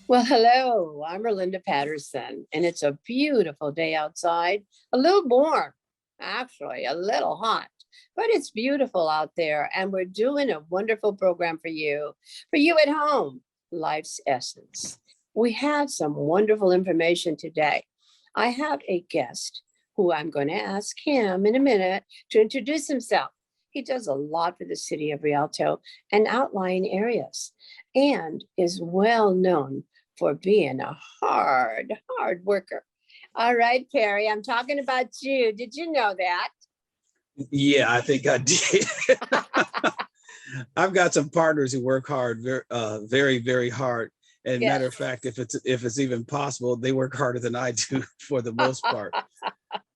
Well, hello, I'm Erlinda Patterson, and it's a beautiful day outside. A little warm, actually, a little hot, but it's beautiful out there. And we're doing a wonderful program for you at home, Life's Essence. We have some wonderful information today. I have a guest who I'm going to ask him in a minute to introduce himself. He does a lot for the city of Rialto and outlying areas and is well known for being a hard worker. All right, Perry, I'm talking about you. Did you know that? Yeah, I think I did. I've got some partners who work hard, very hard. And Yes. matter of fact, if it's even possible, they work harder than I do for the most part.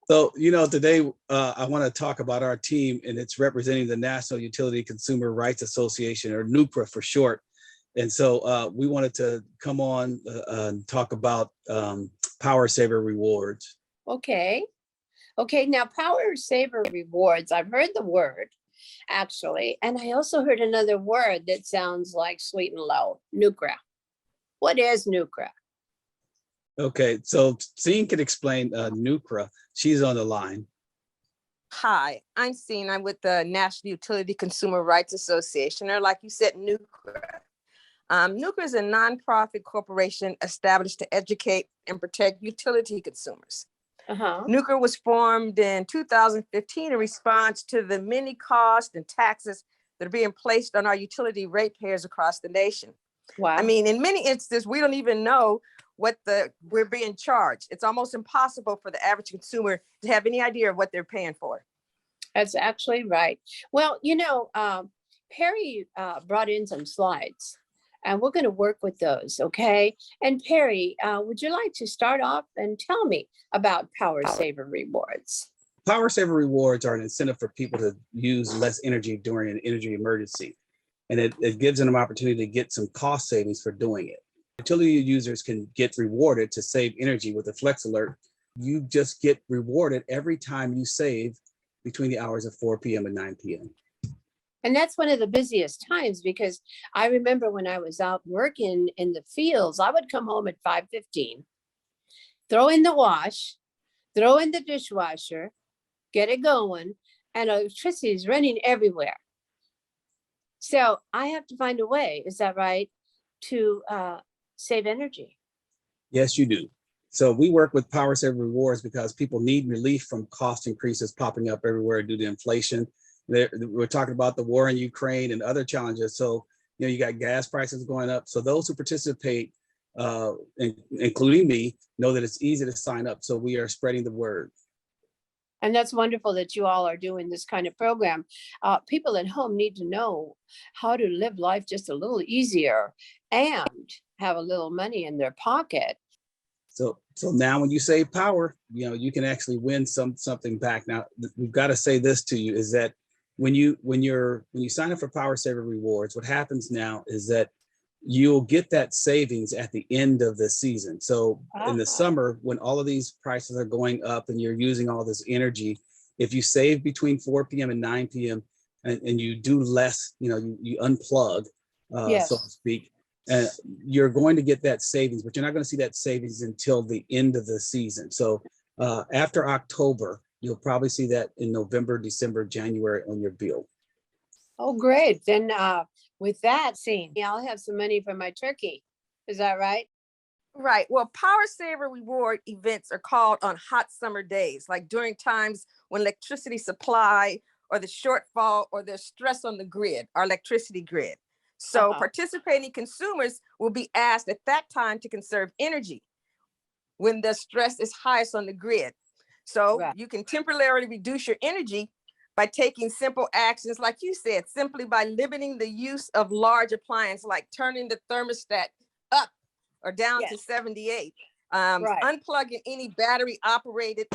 So, today I want to talk about our team, and it's representing the National Utility Consumer Rights Association, or NUCRA for short. And so we wanted to come on and talk about Power Saver Rewards. Okay. Okay. Now, Power Saver Rewards, I've heard the word actually, and I also heard another word that sounds like sweet and low, Nucra. What is Nucra? Okay, so Sean can explain NUCRA. She's on the line. Hi, I'm Sean. I'm with the National Utility Consumer Rights Association, or like you said, NUCRA. NUCRA is a nonprofit corporation established to educate and protect utility consumers. NUCRA was formed in 2015 in response to the many costs and taxes that are being placed on our utility ratepayers across the nation. Wow. I mean, in many instances, we don't even know what we're being charged. It's almost impossible for the average consumer to have any idea of what they're paying for. That's actually right. Well, Perry brought in some slides, and we're going to work with those, okay? And Perry, would you like to start off and tell me about Power Saver Rewards? Power Saver Rewards are an incentive for people to use less energy during an energy emergency. And it gives them an opportunity to get some cost savings for doing it. Utility users can get rewarded to save energy with a Flex Alert. You just get rewarded every time you save between the hours of 4 p.m. and 9 p.m. And that's one of the busiest times, because I remember when I was out working in the fields, I would come home at 5:15, throw in the wash, throw in the dishwasher, get it going, and electricity is running everywhere. So I have to find a way, is that right, to save energy? Yes, you do. So we work with Power Saver Rewards because people need relief from cost increases popping up everywhere due to inflation. We're talking about the war in Ukraine and other challenges. So, you got gas prices going up. So those who participate, including me, know that it's easy to sign up. So we are spreading the word. And that's wonderful that you all are doing this kind of program. People at home need to know how to live life just a little easier and have a little money in their pocket. So now when you save power, you can actually win something back. Now, we've got to say this to you, is that when you sign up for Power Saver Rewards, what happens now is that you'll get that savings at the end of the season. So in the summer, when all of these prices are going up and you're using all this energy, if you save between 4 p.m. and 9 p.m. and you do less, you unplug, Yes, so to speak, you're going to get that savings, but you're not going to see that savings until the end of the season. So after October, you'll probably see that in November, December, January on your bill. Oh, great. Then with that, scene, I'll have some money for my turkey. Is that right? Right. Well, Power Saver Reward events are called on hot summer days, like during times when electricity supply or the shortfall or there's stress on the grid, our electricity grid. So participating consumers will be asked at that time to conserve energy when the stress is highest on the grid. So you can temporarily reduce your energy by taking simple actions, like you said, simply by limiting the use of large appliances, like turning the thermostat up or down to 78, unplugging any battery operated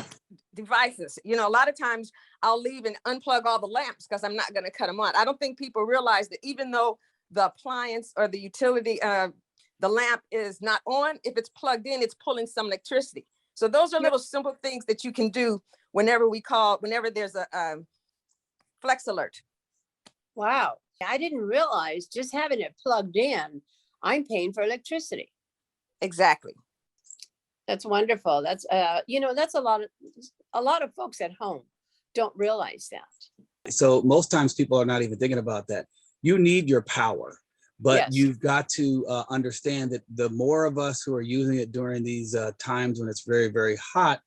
devices. A lot of times I'll leave and unplug all the lamps because I'm not going to cut them on. I don't think people realize that even though the appliance or the utility, the lamp is not on, if it's plugged in, it's pulling some electricity. So those are little simple things that you can do whenever there's a Flex Alert. Wow. I didn't realize just having it plugged in, I'm paying for electricity. Exactly. That's wonderful. That's that's a lot of folks at home don't realize that. So most times people are not even thinking about that. You need your power, but Yes. you've got to understand that the more of us who are using it during these times when it's very, very hot,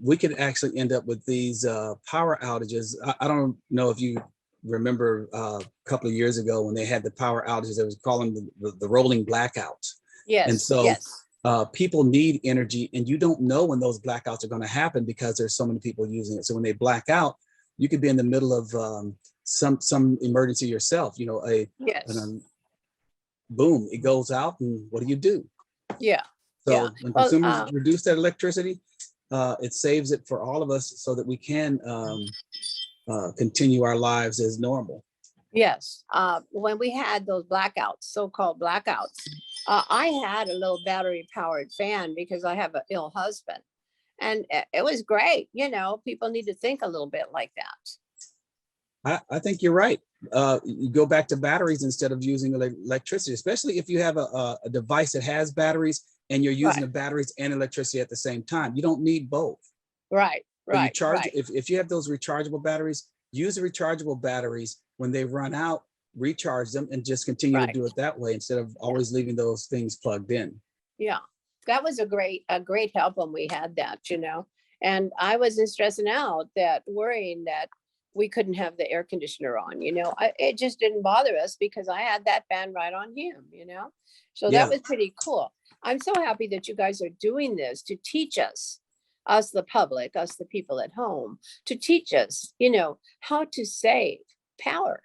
we could actually end up with these power outages. I don't know if you remember a couple of years ago when they had the power outages, they was calling the rolling blackouts. And Yes. so Yes. people need energy, and you don't know when those blackouts are going to happen because there's so many people using it. So when they black out, you could be in the middle of some emergency yourself. Yes. Boom, it goes out, and what do? Yeah. Yeah. So when Well, consumers reduce that electricity, it saves it for all of us so that we can continue our lives as normal. yes. When we had those blackouts, so-called blackouts, I had a little battery powered fan because I have an ill husband. And it was great. People need to think a little bit like that. I think you're right. You go back to batteries instead of using electricity, especially if you have a device that has batteries and you're using Right. the batteries and electricity at the same time. You don't need both. Right. So you Right. charge, Right. if you have those rechargeable batteries, use the rechargeable batteries. When they run out, recharge them and just continue to Right. do it that way instead of always leaving those things plugged in. Yeah. That was a great help when we had that. And I wasn't stressing out that worrying that we couldn't have the air conditioner on. It just didn't bother us because I had that fan right on him. So that Yeah. was pretty cool. I'm so happy that you guys are doing this to teach us the public, us the people at home, to teach us, how to save power,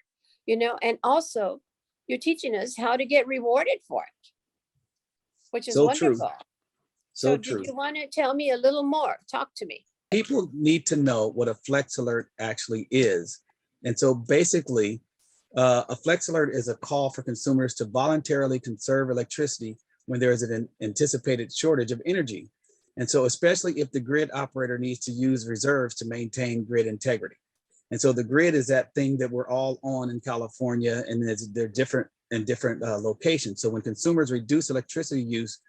and also you're teaching us how to get rewarded for it, which is So true. wonderful. So So did true. you want to tell me a little more? Talk to me. People need to know what a flex alert actually is. And so basically, a flex alert is a call for consumers to voluntarily conserve electricity when there is an anticipated shortage of energy. And so especially if the grid operator needs to use reserves to maintain grid integrity. And so the grid is that thing that we're all on in California, and they're different in different locations. So when consumers reduce electricity use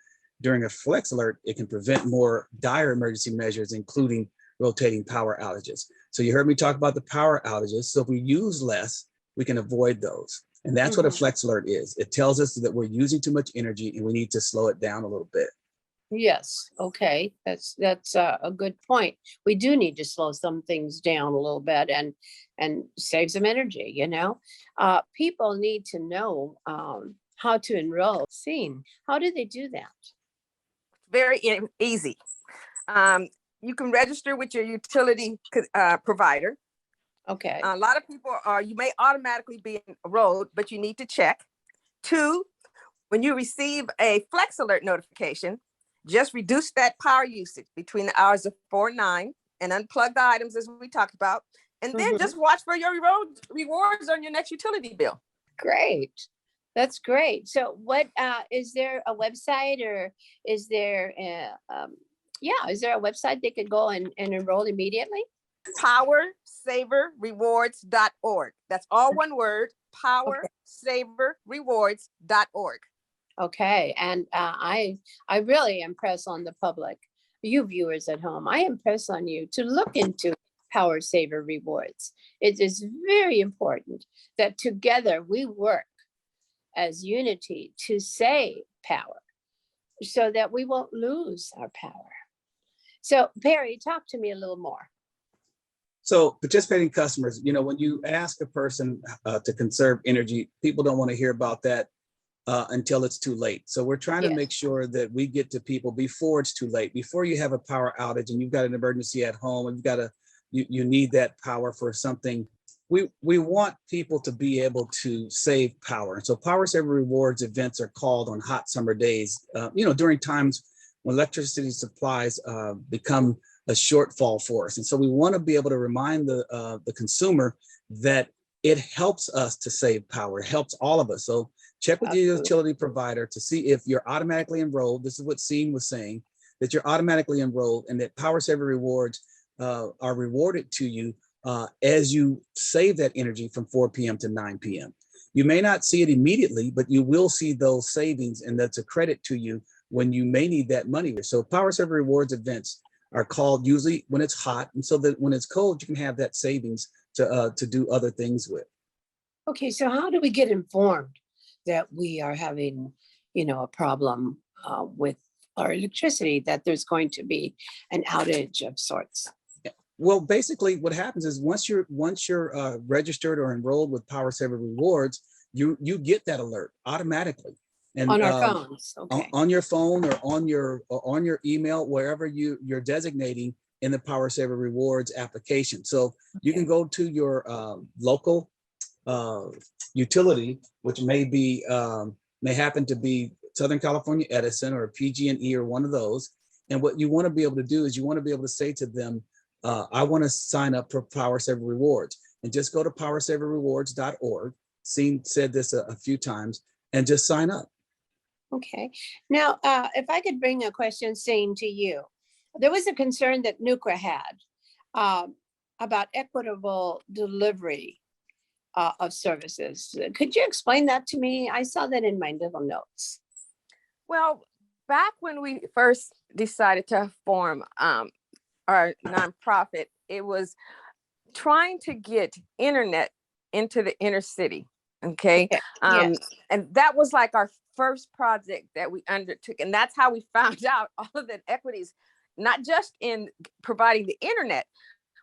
during a flex alert, it can prevent more dire emergency measures, including rotating power outages. So you heard me talk about the power outages. So if we use less, we can avoid those. And that's what a flex alert is. It tells us that we're using too much energy and we need to slow it down a little bit. Yes. Okay. That's a good point. We do need to slow some things down a little bit and save some energy. People need to know how to enroll. How do they do that? Very easy. You can register with your utility provider. Okay. A lot of people you may automatically be enrolled, but you need to check. 2, when you receive a flex alert notification, just reduce that power usage between the hours of 4 and 9 and unplug the items as we talked about. And then just watch for your rewards on your next utility bill. Great. That's great. So what is there a website, or is there is there a website they could go and enroll immediately? PowerSaverRewards.org. That's all one word, PowerSaverRewards.org. Okay. And I really impress on the public, you viewers at home. I impress on you to look into Power Saver Rewards. It is very important that together we work as unity to save power so that we won't lose our power. So Perry, talk to me a little more. So participating customers, when you ask a person to conserve energy, people don't want to hear about that until it's too late. So we're trying to make sure that we get to people before it's too late, before you have a power outage and you've got an emergency at home and you need that power for something. We want people to be able to save power. So Power Saver Rewards events are called on hot summer days, during times when electricity supplies become a shortfall for us. And so we want to be able to remind the consumer that it helps us to save power. It helps all of us. So check with your utility provider to see if you're automatically enrolled. This is what Sean was saying, that you're automatically enrolled and that Power Saver Rewards are rewarded to you as you save that energy from 4 p.m. to 9 p.m. You may not see it immediately, but you will see those savings, and that's a credit to you when you may need that money. So Power Saver Rewards events are called usually when it's hot, and so that when it's cold, you can have that savings to do other things with. Okay, so how do we get informed that we are having, a problem with our electricity, that there's going to be an outage of sorts? Well, basically what happens is once you're registered or enrolled with Power Saver Rewards, you get that alert automatically. And On our phones, okay. on your phone or on your email, wherever you're designating in the Power Saver Rewards application. So you can go to your local utility, which may happen to be Southern California Edison or PG&E or one of those. And what you want to be able to do is you want to be able to say to them, I want to sign up for Power Saver Rewards, and just go to powersaverrewards.org. Said this a few times, and just sign up. Okay. Now, if I could bring a question, saying to you, there was a concern that NUCRA had about equitable delivery of services. Could you explain that to me? I saw that in my little notes. Well, back when we first decided to form our nonprofit, it was trying to get internet into the inner city. Okay. Yes. And that was like our first project that we undertook. And that's how we found out all of the equities, not just in providing the internet,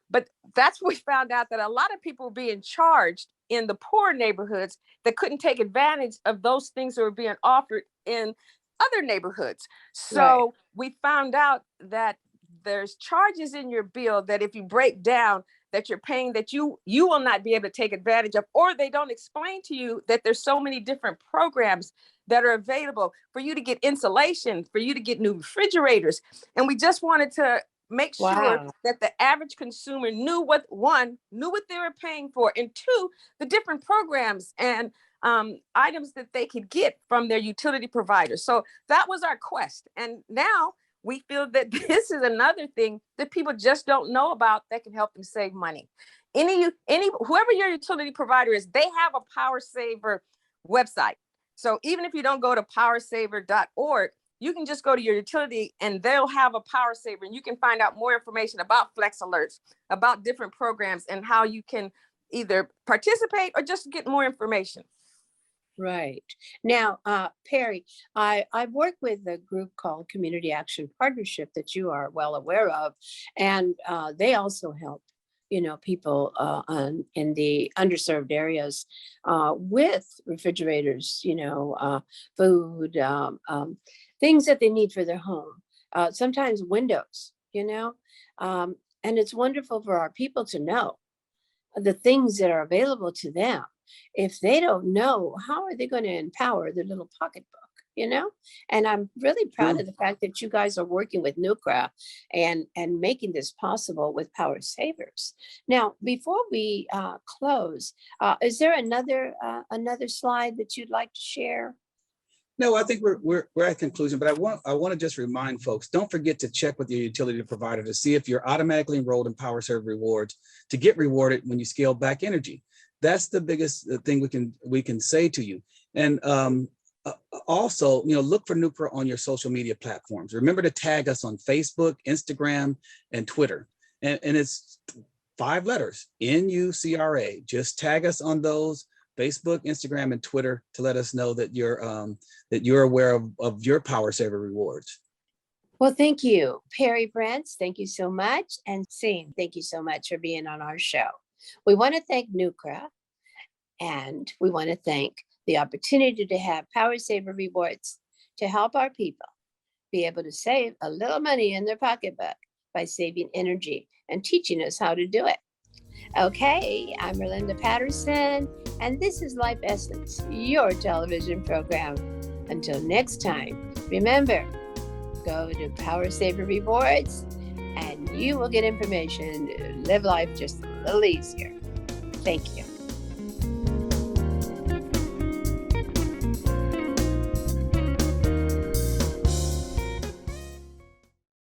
but that's when we found out that a lot of people were being charged in the poor neighborhoods that couldn't take advantage of those things that were being offered in other neighborhoods. So we found out that there's charges in your bill that if you break down, that you're paying, that you will not be able to take advantage of, or they don't explain to you that there's so many different programs that are available for you to get insulation, for you to get new refrigerators. And we just wanted to make sure that the average consumer knew what they were paying for, and two, the different programs and items that they could get from their utility providers. So that was our quest. And now we feel that this is another thing that people just don't know about that can help them save money. Whoever your utility provider is, they have a Power Saver website. So even if you don't go to powersaver.org, you can just go to your utility and they'll have a Power Saver, and you can find out more information about Flex Alerts, about different programs, and how you can either participate or just get more information. Right. Now, Perry, I've worked with a group called Community Action Partnership that you are well aware of, and they also help, people in the underserved areas with refrigerators, food, things that they need for their home, sometimes windows, and it's wonderful for our people to know the things that are available to them. If they don't know, how are they going to empower their little pocketbook, And I'm really proud of the fact that you guys are working with NUCRA and making this possible with Power Savers. Now, before we close, is there another slide that you'd like to share? No, I think we're at conclusion, but I want to just remind folks, don't forget to check with your utility provider to see if you're automatically enrolled in Power Saver Rewards to get rewarded when you scale back energy. That's the biggest thing we can say to you. And also, look for NUCRA on your social media platforms. Remember to tag us on Facebook, Instagram, and Twitter. And it's 5 letters, NUCRA. Just tag us on those, Facebook, Instagram, and Twitter, to let us know that you're aware of your Power Saver Rewards. Well, thank you, Perry Brents. Thank you so much. And Sean, thank you so much for being on our show. We want to thank NUCRA, and we want to thank the opportunity to have Power Saver Rewards to help our people be able to save a little money in their pocketbook by saving energy and teaching us how to do it. Okay, I'm Merlinda Patterson, and this is Life Essence, your television program. Until next time, remember, go to Power Saver Rewards, and you will get information to live life just a little easier. Thank you.